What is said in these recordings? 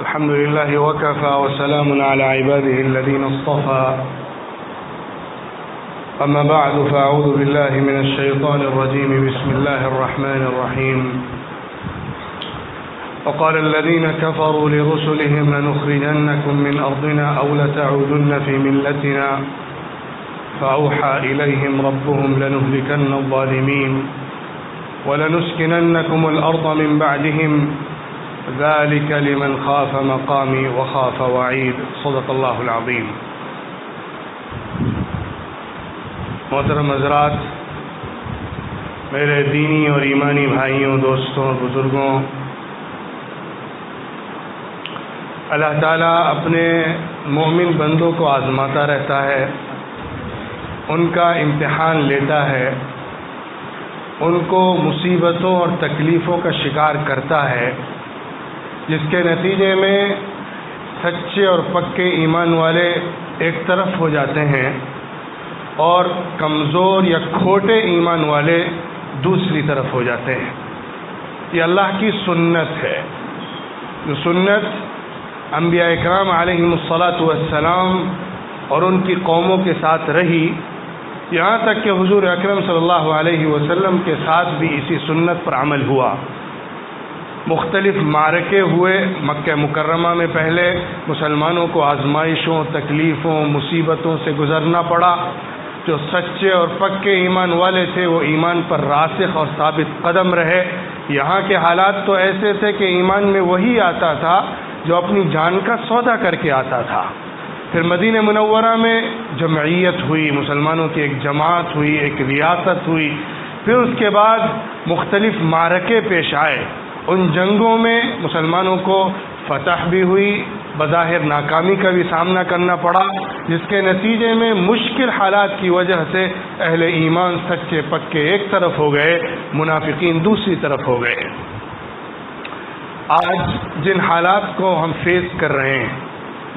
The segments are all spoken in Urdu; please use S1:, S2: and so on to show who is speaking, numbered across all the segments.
S1: الحمد لله وكفى وسلام على عباده الذين اصطفى أما بعد فأعوذ بالله من الشيطان الرجيم بسم الله الرحمن الرحيم وقال الذين كفروا لرسلهم لنخرجنكم من أرضنا أو لتعودن في ملتنا فأوحى إليهم ربهم لنهلكن الظالمين ولنسكننكم الأرض من بعدهم ذلك لمن خاف مقامي وخاف وعيد صدق الله العظيم. محترم حضرات، میرے دینی اور ایمانی بھائیوں، دوستوں، بزرگوں، اللہ تعالیٰ اپنے مومن بندوں کو آزماتا رہتا ہے، ان کا امتحان لیتا ہے، ان کو مصیبتوں اور تکلیفوں کا شکار کرتا ہے، جس کے نتیجے میں سچے اور پکے ایمان والے ایک طرف ہو جاتے ہیں اور کمزور یا کھوٹے ایمان والے دوسری طرف ہو جاتے ہیں. یہ اللہ کی سنت ہے، جو سنت انبیاء اکرام علیہم الصلاۃ والسلام اور ان کی قوموں کے ساتھ رہی، یہاں تک کہ حضور اکرم صلی اللہ علیہ وسلم کے ساتھ بھی اسی سنت پر عمل ہوا. مختلف معرکے ہوئے مکہ مکرمہ میں، پہلے مسلمانوں کو آزمائشوں، تکلیفوں، مصیبتوں سے گزرنا پڑا. جو سچے اور پکے ایمان والے تھے وہ ایمان پر راسخ اور ثابت قدم رہے. یہاں کے حالات تو ایسے تھے کہ ایمان میں وہی آتا تھا جو اپنی جان کا سودا کر کے آتا تھا. پھر مدینہ منورہ میں جمعیت ہوئی، مسلمانوں کی ایک جماعت ہوئی، ایک ریاست ہوئی. پھر اس کے بعد مختلف معرکے پیش آئے. ان جنگوں میں مسلمانوں کو فتح بھی ہوئی، بظاہر ناکامی کا بھی سامنا کرنا پڑا، جس کے نتیجے میں مشکل حالات کی وجہ سے اہل ایمان سچے پکے ایک طرف ہو گئے، منافقین دوسری طرف ہو گئے. آج جن حالات کو ہم فیس کر رہے ہیں،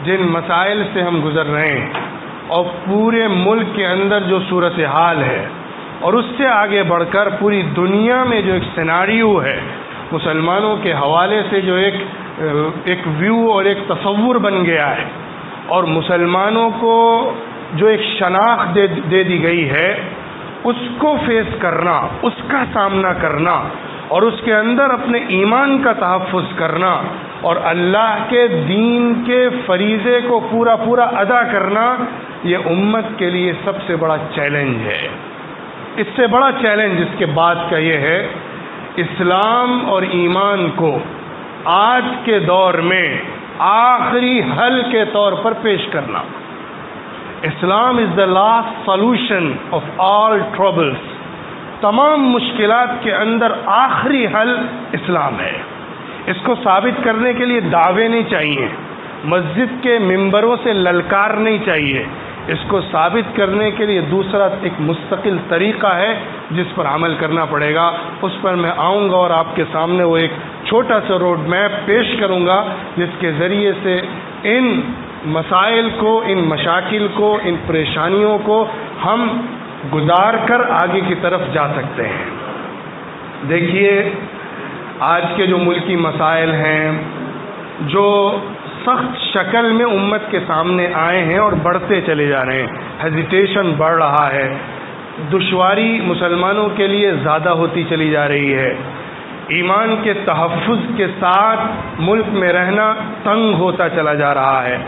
S1: جن مسائل سے ہم گزر رہے ہیں، اور پورے ملک کے اندر جو صورتحال ہے، اور اس سے آگے بڑھ کر پوری دنیا میں جو ایک سیناریو ہے، مسلمانوں کے حوالے سے جو ایک ویو اور ایک تصور بن گیا ہے، اور مسلمانوں کو جو ایک شناخت دے دی گئی ہے، اس کو فیس کرنا، اس کا سامنا کرنا، اور اس کے اندر اپنے ایمان کا تحفظ کرنا، اور اللہ کے دین کے فریضے کو پورا ادا کرنا، یہ امت کے لیے سب سے بڑا چیلنج ہے. اس سے بڑا چیلنج اس کے بعد کا یہ ہے، اسلام اور ایمان کو آج کے دور میں آخری حل کے طور پر پیش کرنا. Islam is the last solution of all troubles. تمام مشکلات کے اندر آخری حل اسلام ہے. اس کو ثابت کرنے کے لیے دعوے نہیں چاہیے، مسجد کے ممبروں سے للکار نہیں چاہیے. اس کو ثابت کرنے کے لیے دوسرا ایک مستقل طریقہ ہے جس پر عمل کرنا پڑے گا. اس پر میں آؤں گا اور آپ کے سامنے وہ ایک چھوٹا سا روڈ میپ پیش کروں گا، جس کے ذریعے سے ان مسائل کو، ان مشاکل کو، ان پریشانیوں کو ہم گزار کر آگے کی طرف جا سکتے ہیں. دیکھیے، آج کے جو ملکی مسائل ہیں، جو سخت شکل میں امت کے سامنے آئے ہیں اور بڑھتے چلے جا رہے ہیں، ہیزیٹیشن بڑھ رہا ہے، دشواری مسلمانوں کے لیے زیادہ ہوتی چلی جا رہی ہے، ایمان کے تحفظ کے ساتھ ملک میں رہنا تنگ ہوتا چلا جا رہا ہے.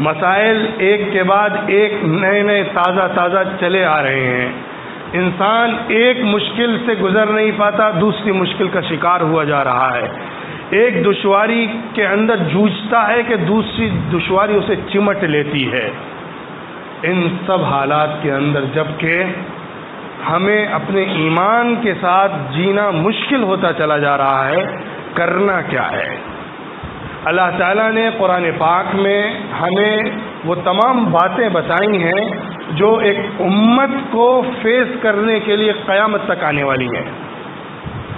S1: مسائل ایک کے بعد ایک نئے تازہ چلے آ رہے ہیں. انسان ایک مشکل سے گزر نہیں پاتا، دوسری مشکل کا شکار ہوا جا رہا ہے. ایک دشواری کے اندر جوجھتا ہے کہ دوسری دشواری اسے چمٹ لیتی ہے. ان سب حالات کے اندر جبکہ ہمیں اپنے ایمان کے ساتھ جینا مشکل ہوتا چلا جا رہا ہے، کرنا کیا ہے؟ اللہ تعالیٰ نے قرآن پاک میں ہمیں وہ تمام باتیں بتائی ہیں جو ایک امت کو فیس کرنے کے لیے قیامت تک آنے والی ہیں.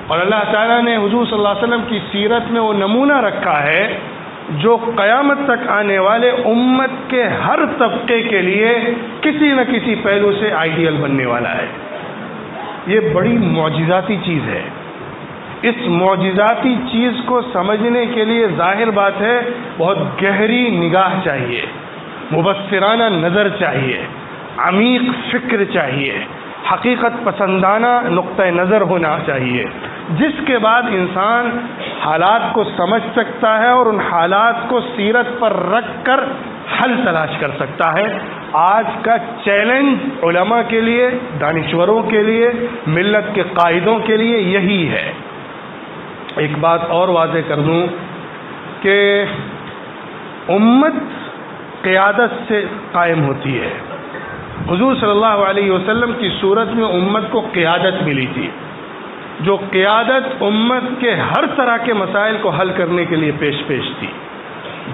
S1: اور اللہ تعالیٰ نے حضور صلی اللہ علیہ وسلم کی سیرت میں وہ نمونہ رکھا ہے جو قیامت تک آنے والے امت کے ہر طبقے کے لیے کسی نہ کسی پہلو سے آئیڈیل بننے والا ہے. یہ بڑی معجزاتی چیز ہے. اس معجزاتی چیز کو سمجھنے کے لیے ظاہر بات ہے بہت گہری نگاہ چاہیے، مبصرانہ نظر چاہیے، عمیق فکر چاہیے، حقیقت پسندانہ نقطہ نظر ہونا چاہیے، جس کے بعد انسان حالات کو سمجھ سکتا ہے اور ان حالات کو سیرت پر رکھ کر حل تلاش کر سکتا ہے۔ آج کا چیلنج علماء کے لیے، دانشوروں کے لیے، ملت کے قائدوں کے لیے یہی ہے۔ ایک بات اور واضح کر دوں کہ امت قیادت سے قائم ہوتی ہے۔ حضور صلی اللہ علیہ وسلم کی صورت میں امت کو قیادت ملی تھی، جو قیادت امت کے ہر طرح کے مسائل کو حل کرنے کے لیے پیش تھی۔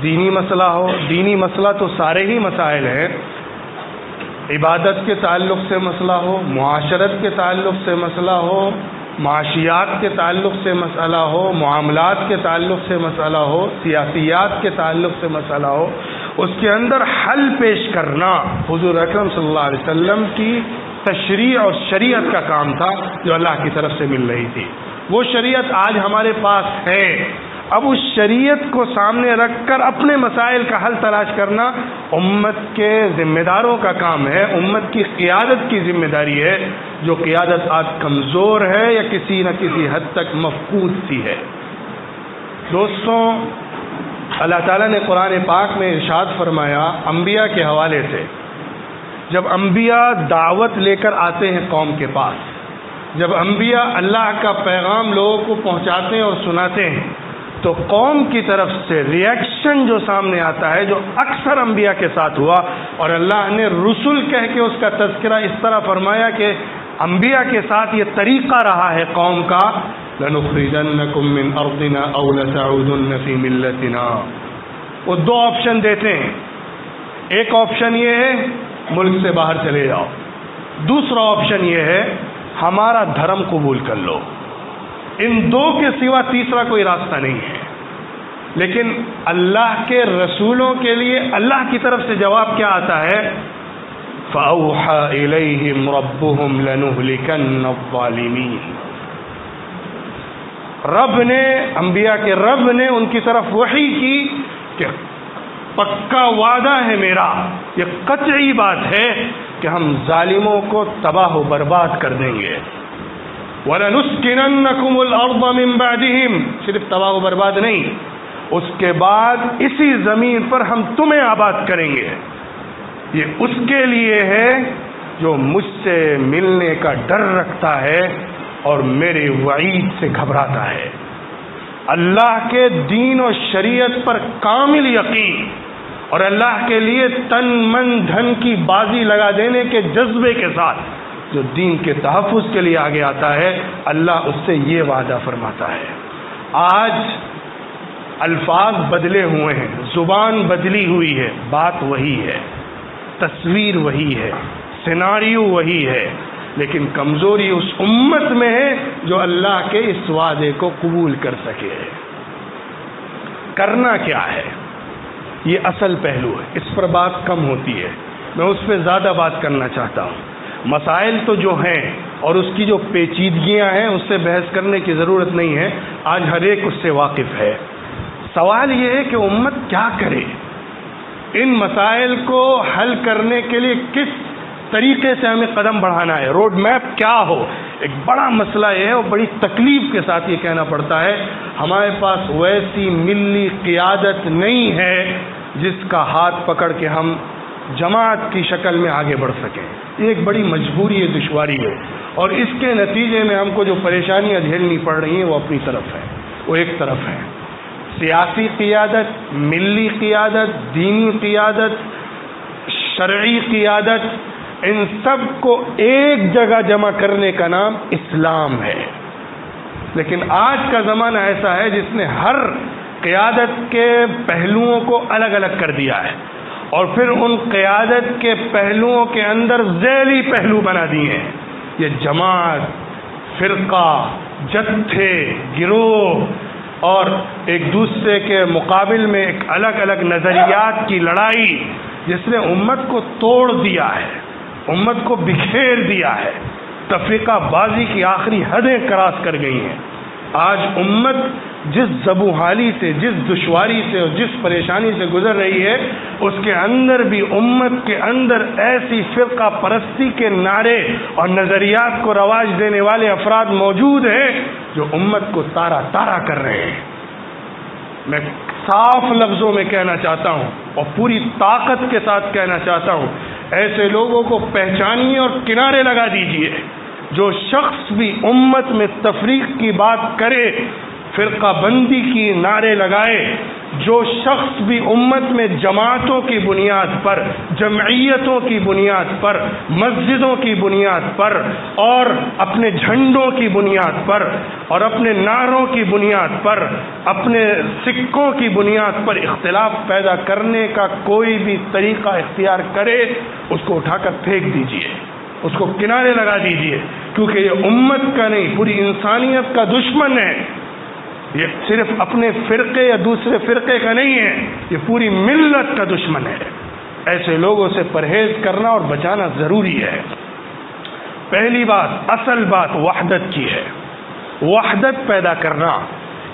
S1: دینی مسئلہ ہو، دینی مسئلہ تو سارے ہی مسائل ہیں، عبادت کے تعلق سے مسئلہ ہو، معاشرت کے تعلق سے مسئلہ ہو، معاشیات کے تعلق سے مسئلہ ہو، معاملات کے تعلق سے مسئلہ ہو، سیاسیات کے تعلق سے مسئلہ ہو، اس کے اندر حل پیش کرنا حضور اکرم صلی اللہ علیہ وسلم کی تشریع اور شریعت کا کام تھا، جو اللہ کی طرف سے مل رہی تھی۔ وہ شریعت آج ہمارے پاس ہے، اب اس شریعت کو سامنے رکھ کر اپنے مسائل کا حل تلاش کرنا امت کے ذمہ داروں کا کام ہے، امت کی قیادت کی ذمہ داری ہے، جو قیادت آج کمزور ہے یا کسی نہ کسی حد تک مفقود سی ہے۔ دوستوں، اللہ تعالیٰ نے قرآن پاک میں ارشاد فرمایا انبیاء کے حوالے سے، جب انبیاء دعوت لے کر آتے ہیں قوم کے پاس، جب انبیاء اللہ کا پیغام لوگوں کو پہنچاتے ہیں اور سناتے ہیں، تو قوم کی طرف سے ریئیکشن جو سامنے آتا ہے، جو اکثر انبیاء کے ساتھ ہوا، اور اللہ نے رسول کہہ کے اس کا تذکرہ اس طرح فرمایا کہ انبیاء کے ساتھ یہ طریقہ رہا ہے قوم کا، لَنُخْرِجَنَّكُم مِّنْ أَرْضِنَا أَوْ لَتَعُودُنَّ فِي مِلَّتِنَا۔ وہ دو آپشن دیتے ہیں، ایک آپشن یہ ہے ملک سے باہر چلے جاؤ، دوسرا آپشن یہ ہے ہمارا دھرم قبول کر لو۔ ان دو کے سوا تیسرا کوئی راستہ نہیں ہے۔ لیکن اللہ کے رسولوں کے لیے اللہ کی طرف سے جواب کیا آتا ہے؟ فَأَوْحَى إِلَيْهِمْ رَبُّهُمْ لَنُهْلِكَنَّ الظَّالِمِينَ۔ رب نے، انبیاء کے رب نے ان کی طرف وحی کی کہ پکا وعدہ ہے میرا، یہ قطعی بات ہے کہ ہم ظالموں کو تباہ و برباد کر دیں گے۔ وَلَنُسْكِنَنَّكُمُ الْأَرْضَ مِنْ بَعْدِهِمْ، صرف تباہ و برباد نہیں، اس کے بعد اسی زمین پر ہم تمہیں آباد کریں گے۔ یہ اس کے لیے ہے جو مجھ سے ملنے کا ڈر رکھتا ہے اور میرے وعید سے گھبراتا ہے۔ اللہ کے دین و شریعت پر کامل یقین اور اللہ کے لیے تن من دھن کی بازی لگا دینے کے جذبے کے ساتھ جو دین کے تحفظ کے لیے آگے آتا ہے، اللہ اس سے یہ وعدہ فرماتا ہے۔ آج الفاظ بدلے ہوئے ہیں، زبان بدلی ہوئی ہے، بات وہی ہے، تصویر وہی ہے، سیناریو وہی ہے، لیکن کمزوری اس امت میں ہے جو اللہ کے اس وعدے کو قبول کر سکے۔ کرنا کیا ہے، یہ اصل پہلو ہے، اس پر بات کم ہوتی ہے، میں اس پہ زیادہ بات کرنا چاہتا ہوں۔ مسائل تو جو ہیں اور اس کی جو پیچیدگیاں ہیں اس سے بحث کرنے کی ضرورت نہیں ہے، آج ہر ایک اس سے واقف ہے۔ سوال یہ ہے کہ امت کیا کرے، ان مسائل کو حل کرنے کے لیے کس طریقے سے ہمیں قدم بڑھانا ہے، روڈ میپ کیا ہو۔ ایک بڑا مسئلہ یہ ہے اور بڑی تکلیف کے ساتھ یہ کہنا پڑتا ہے، ہمارے پاس ویسی ملی قیادت نہیں ہے جس کا ہاتھ پکڑ کے ہم جماعت کی شکل میں آگے بڑھ سکیں۔ یہ ایک بڑی مجبوری ہے، دشواری ہے، اور اس کے نتیجے میں ہم کو جو پریشانیاں جھیلنی پڑ رہی ہیں وہ اپنی طرف ہے، وہ ایک طرف ہے۔ سیاسی قیادت، ملی قیادت، دینی قیادت، شرعی قیادت، ان سب کو ایک جگہ جمع کرنے کا نام اسلام ہے۔ لیکن آج کا زمانہ ایسا ہے جس نے ہر قیادت کے پہلوؤں کو الگ الگ کر دیا ہے، اور پھر ان قیادت کے پہلوؤں کے اندر ذیلی پہلو بنا دیے ہیں۔ یہ جماعت، فرقہ، جتھے، گروہ اور ایک دوسرے کے مقابل میں ایک الگ الگ نظریات کی لڑائی، جس نے امت کو توڑ دیا ہے، امت کو بکھیر دیا ہے، تفریقہ بازی کی آخری حدیں کراس کر گئی ہیں۔ آج امت جس ذبح حالی سے، جس دشواری سے اور جس پریشانی سے گزر رہی ہے، اس کے اندر بھی امت کے اندر ایسی فرقہ پرستی کے نعرے اور نظریات کو رواج دینے والے افراد موجود ہیں جو امت کو تارا تارا کر رہے ہیں۔ میں صاف لفظوں میں کہنا چاہتا ہوں اور پوری طاقت کے ساتھ کہنا چاہتا ہوں، ایسے لوگوں کو پہچانیے اور کنارے لگا دیجیے۔ جو شخص بھی امت میں تفریق کی بات کرے، فرقہ بندی کی نعرے لگائے، جو شخص بھی امت میں جماعتوں کی بنیاد پر، جمعیتوں کی بنیاد پر، مسجدوں کی بنیاد پر اور اپنے جھنڈوں کی بنیاد پر اور اپنے نعروں کی بنیاد پر، اپنے سکوں کی بنیاد پر اختلاف پیدا کرنے کا کوئی بھی طریقہ اختیار کرے، اس کو اٹھا کر پھینک دیجیے، اس کو کنارے لگا دیجیے، کیونکہ یہ امت کا نہیں، پوری انسانیت کا دشمن ہے۔ یہ صرف اپنے فرقے یا دوسرے فرقے کا نہیں ہے، یہ پوری ملت کا دشمن ہے۔ ایسے لوگوں سے پرہیز کرنا اور بچانا ضروری ہے۔ پہلی بات، اصل بات وحدت کی ہے، وحدت پیدا کرنا۔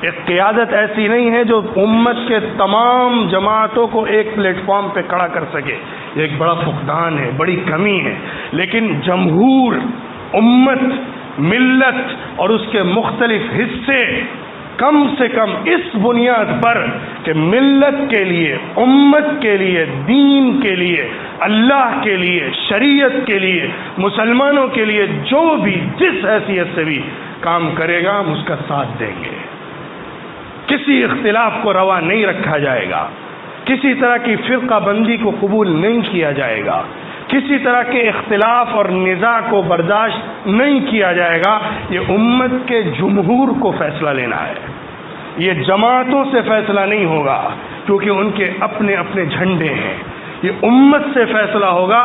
S1: ایک قیادت ایسی نہیں ہے جو امت کے تمام جماعتوں کو ایک پلیٹ فارم پہ کھڑا کر سکے، یہ ایک بڑا فقدان ہے، بڑی کمی ہے۔ لیکن جمہور، امت، ملت اور اس کے مختلف حصے کم سے کم اس بنیاد پر کہ ملت کے لیے، امت کے لیے، دین کے لیے، اللہ کے لیے، شریعت کے لیے، مسلمانوں کے لیے جو بھی جس حیثیت سے بھی کام کرے گا ہم اس کا ساتھ دیں گے۔ کسی اختلاف کو روا نہیں رکھا جائے گا، کسی طرح کی فرقہ بندی کو قبول نہیں کیا جائے گا، کسی طرح کے اختلاف اور نزاع کو برداشت نہیں کیا جائے گا۔ یہ امت کے جمہور کو فیصلہ لینا ہے، یہ جماعتوں سے فیصلہ نہیں ہوگا کیونکہ ان کے اپنے اپنے جھنڈے ہیں۔ یہ امت سے فیصلہ ہوگا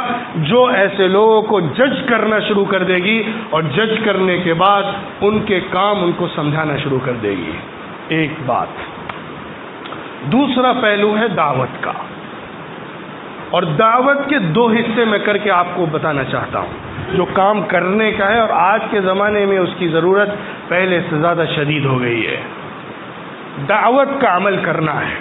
S1: جو ایسے لوگوں کو جج کرنا شروع کر دے گی اور جج کرنے کے بعد ان کے کام ان کو سمجھانا شروع کر دے گی۔ ایک بات، دوسرا پہلو ہے دعوت کا، اور دعوت کے دو حصے میں کر کے آپ کو بتانا چاہتا ہوں جو کام کرنے کا ہے، اور آج کے زمانے میں اس کی ضرورت پہلے سے زیادہ شدید ہو گئی ہے۔ دعوت کا عمل کرنا ہے،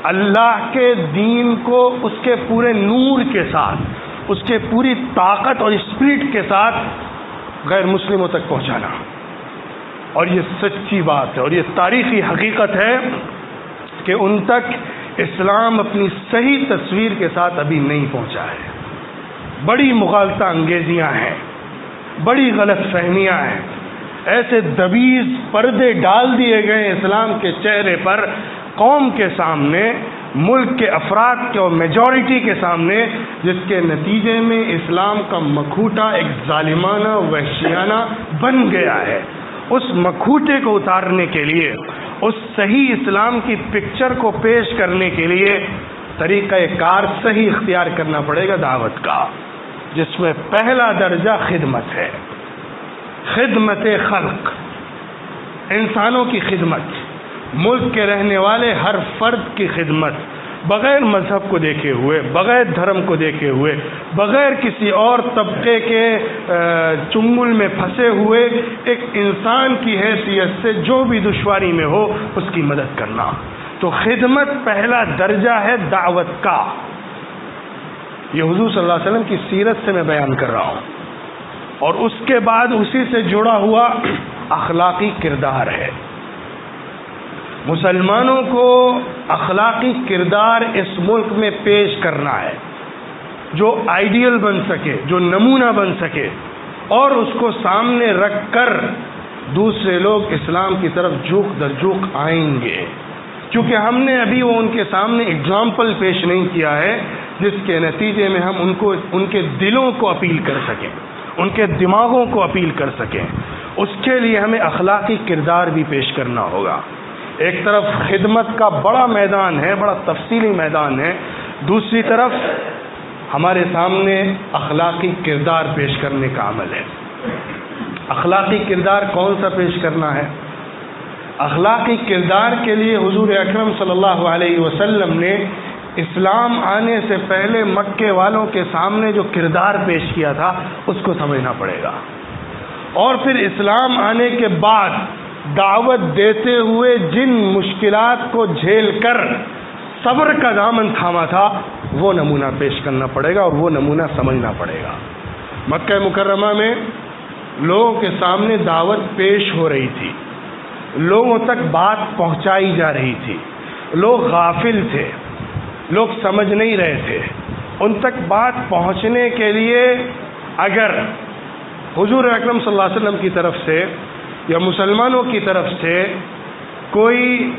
S1: اللہ کے دین کو اس کے پورے نور کے ساتھ، اس کے پوری طاقت اور اسپرٹ کے ساتھ غیر مسلموں تک پہنچانا۔ اور یہ سچی بات ہے اور یہ تاریخی حقیقت ہے کہ ان تک اسلام اپنی صحیح تصویر کے ساتھ ابھی نہیں پہنچا ہے۔ بڑی مغالطہ انگیزیاں ہیں، بڑی غلط فہمیاں ہیں، ایسے دبیز پردے ڈال دیے گئے اسلام کے چہرے پر قوم کے سامنے، ملک کے افراد کے اور میجورٹی کے سامنے، جس کے نتیجے میں اسلام کا مکھوٹا ایک ظالمانہ وحشیانہ بن گیا ہے۔ اس مکھوٹے کو اتارنے کے لیے، اس صحیح اسلام کی پکچر کو پیش کرنے کے لیے طریقہ کار صحیح اختیار کرنا پڑے گا دعوت کا، جس میں پہلا درجہ خدمت ہے، خدمت خلق، انسانوں کی خدمت، ملک کے رہنے والے ہر فرد کی خدمت، بغیر مذہب کو دیکھے ہوئے، بغیر دھرم کو دیکھے ہوئے، بغیر کسی اور طبقے کے چنگل میں پھنسے ہوئے، ایک انسان کی حیثیت سے جو بھی دشواری میں ہو اس کی مدد کرنا۔ تو خدمت پہلا درجہ ہے دعوت کا۔ یہ حضور صلی اللہ علیہ وسلم کی سیرت سے میں بیان کر رہا ہوں، اور اس کے بعد اسی سے جڑا ہوا اخلاقی کردار ہے۔ مسلمانوں کو اخلاقی کردار اس ملک میں پیش کرنا ہے جو آئیڈیل بن سکے، جو نمونہ بن سکے، اور اس کو سامنے رکھ کر دوسرے لوگ اسلام کی طرف جھوک در جھوک آئیں گے، کیونکہ ہم نے ابھی وہ ان کے سامنے اگزامپل پیش نہیں کیا ہے جس کے نتیجے میں ہم ان کے دلوں کو اپیل کر سکیں، ان کے دماغوں کو اپیل کر سکیں۔ اس کے لیے ہمیں اخلاقی کردار بھی پیش کرنا ہوگا۔ ایک طرف خدمت کا بڑا میدان ہے، بڑا تفصیلی میدان ہے، دوسری طرف ہمارے سامنے اخلاقی کردار پیش کرنے کا عمل ہے۔ اخلاقی کردار کون سا پیش کرنا ہے؟ اخلاقی کردار کے لیے حضور اکرم صلی اللہ علیہ وسلم نے اسلام آنے سے پہلے مکے والوں کے سامنے جو کردار پیش کیا تھا اس کو سمجھنا پڑے گا، اور پھر اسلام آنے کے بعد دعوت دیتے ہوئے جن مشکلات کو جھیل کر صبر کا دامن تھاما تھا وہ نمونہ پیش کرنا پڑے گا اور وہ نمونہ سمجھنا پڑے گا۔ مکہ مکرمہ میں لوگوں کے سامنے دعوت پیش ہو رہی تھی، لوگوں تک بات پہنچائی جا رہی تھی، لوگ غافل تھے، لوگ سمجھ نہیں رہے تھے۔ ان تک بات پہنچنے کے لیے اگر حضور اکرم صلی اللہ علیہ وسلم کی طرف سے یا مسلمانوں کی طرف سے کوئی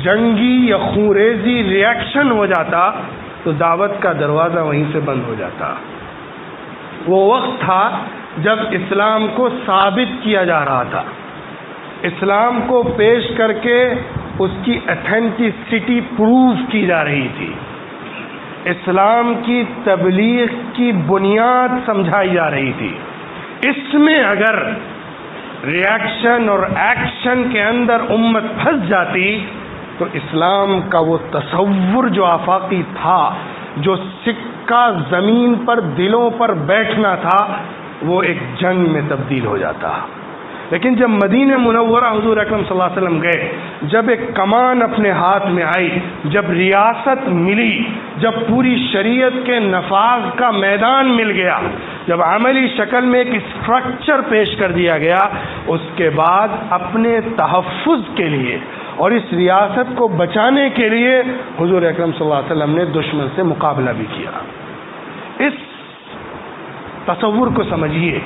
S1: جنگی یا خونریزی ریاکشن ہو جاتا تو دعوت کا دروازہ وہیں سے بند ہو جاتا۔ وہ وقت تھا جب اسلام کو ثابت کیا جا رہا تھا، اسلام کو پیش کر کے اس کی ایتھینٹسٹی پروف کی جا رہی تھی، اسلام کی تبلیغ کی بنیاد سمجھائی جا رہی تھی۔ اس میں اگر ریاکشن اور ایکشن کے اندر امت پھنس جاتی تو اسلام کا وہ تصور جو آفاقی تھا، جو سکہ زمین پر دلوں پر بیٹھنا تھا، وہ ایک جنگ میں تبدیل ہو جاتا۔ لیکن جب مدینہ منورہ حضور اکرم صلی اللہ علیہ وسلم گئے، جب ایک کمان اپنے ہاتھ میں آئی، جب ریاست ملی، جب پوری شریعت کے نفاذ کا میدان مل گیا، جب عملی شکل میں ایک اسٹرکچر پیش کر دیا گیا، اس کے بعد اپنے تحفظ کے لیے اور اس ریاست کو بچانے کے لیے حضور اکرم صلی اللہ علیہ وسلم نے دشمن سے مقابلہ بھی کیا۔ اس تصور کو سمجھیے،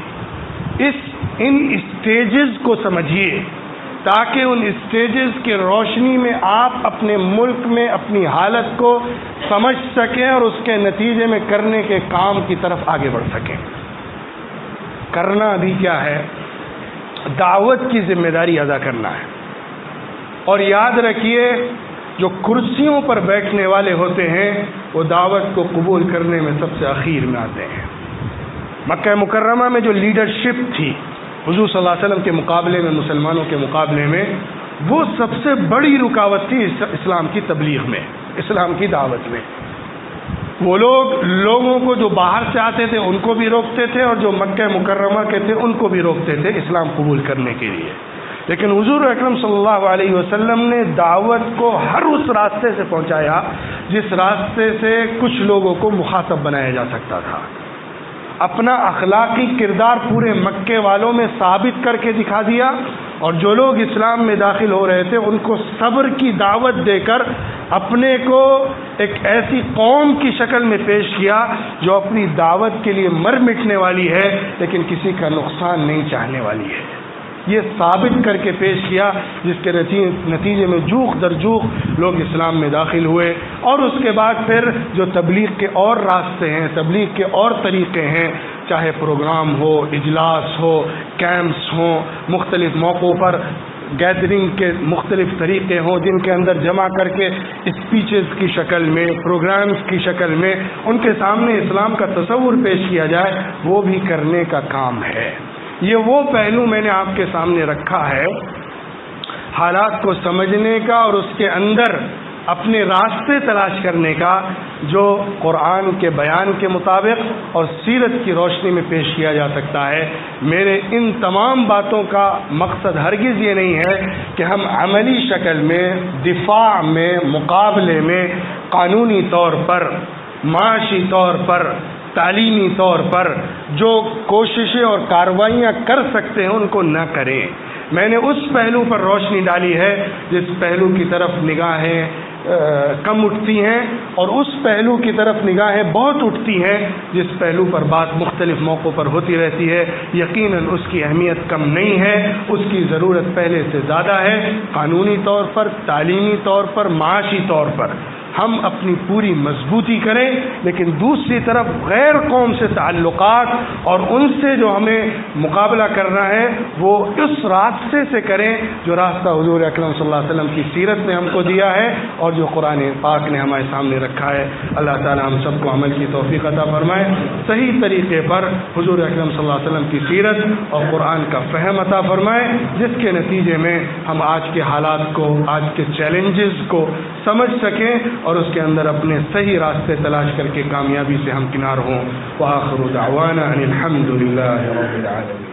S1: ان اسٹیجز کو سمجھیے، تاکہ ان اسٹیجز کی روشنی میں آپ اپنے ملک میں اپنی حالت کو سمجھ سکیں اور اس کے نتیجے میں کرنے کے کام کی طرف آگے بڑھ سکیں۔ کرنا بھی کیا ہے؟ دعوت کی ذمہ داری ادا کرنا ہے۔ اور یاد رکھیے، جو کرسیوں پر بیٹھنے والے ہوتے ہیں وہ دعوت کو قبول کرنے میں سب سے اخیر میں آتے ہیں۔ مکہ مکرمہ میں جو لیڈرشپ تھی حضور صلی اللہ علیہ وسلم کے مقابلے میں، مسلمانوں کے مقابلے میں، وہ سب سے بڑی رکاوٹ تھی اسلام کی تبلیغ میں، اسلام کی دعوت میں۔ وہ لوگوں کو جو باہر سے آتے تھے ان کو بھی روکتے تھے، اور جو مکہ مکرمہ کے تھے ان کو بھی روکتے تھے اسلام قبول کرنے کے لیے۔ لیکن حضور اکرم صلی اللہ علیہ وسلم نے دعوت کو ہر اس راستے سے پہنچایا جس راستے سے کچھ لوگوں کو مخاطب بنایا جا سکتا تھا۔ اپنا اخلاقی کردار پورے مکے والوں میں ثابت کر کے دکھا دیا، اور جو لوگ اسلام میں داخل ہو رہے تھے ان کو صبر کی دعوت دے کر اپنے کو ایک ایسی قوم کی شکل میں پیش کیا جو اپنی دعوت کے لیے مر مٹنے والی ہے لیکن کسی کا نقصان نہیں چاہنے والی ہے۔ یہ ثابت کر کے پیش کیا، جس کے نتیجے میں جوخ در جوخ لوگ اسلام میں داخل ہوئے۔ اور اس کے بعد پھر جو تبلیغ کے اور راستے ہیں، تبلیغ کے اور طریقے ہیں، چاہے پروگرام ہو، اجلاس ہو، کیمپس ہوں، مختلف موقعوں پر گیدرنگ کے مختلف طریقے ہوں جن کے اندر جمع کر کے اسپیچز کی شکل میں، پروگرامز کی شکل میں ان کے سامنے اسلام کا تصور پیش کیا جائے، وہ بھی کرنے کا کام ہے۔ یہ وہ پہلو میں نے آپ کے سامنے رکھا ہے حالات کو سمجھنے کا اور اس کے اندر اپنے راستے تلاش کرنے کا، جو قرآن کے بیان کے مطابق اور سیرت کی روشنی میں پیش کیا جا سکتا ہے۔ میرے ان تمام باتوں کا مقصد ہرگز یہ نہیں ہے کہ ہم عملی شکل میں، دفاع میں، مقابلے میں، قانونی طور پر، معاشی طور پر، تعلیمی طور پر جو کوششیں اور کارروائیاں کر سکتے ہیں ان کو نہ کریں۔ میں نے اس پہلو پر روشنی ڈالی ہے جس پہلو کی طرف نگاہیں کم اٹھتی ہیں، اور اس پہلو کی طرف نگاہیں بہت اٹھتی ہیں جس پہلو پر بات مختلف موقعوں پر ہوتی رہتی ہے۔ یقیناً اس کی اہمیت کم نہیں ہے، اس کی ضرورت پہلے سے زیادہ ہے۔ قانونی طور پر، تعلیمی طور پر، معاشی طور پر ہم اپنی پوری مضبوطی کریں، لیکن دوسری طرف غیر قوم سے تعلقات اور ان سے جو ہمیں مقابلہ کرنا ہے وہ اس راستے سے کریں جو راستہ حضور اکرم صلی اللہ علیہ وسلم کی سیرت نے ہم کو دیا ہے اور جو قرآن پاک نے ہمارے سامنے رکھا ہے۔ اللہ تعالی ہم سب کو عمل کی توفیق عطا فرمائے، صحیح طریقے پر حضور اکرم صلی اللہ علیہ وسلم کی سیرت اور قرآن کا فہم عطا فرمائے، جس کے نتیجے میں ہم آج کے حالات کو، آج کے چیلنجز کو سمجھ سکیں اور اس کے اندر اپنے صحیح راستے تلاش کر کے کامیابی سے ہمکنار ہوں۔ وآخر دعوانا ان الحمد للہ رب العالمین۔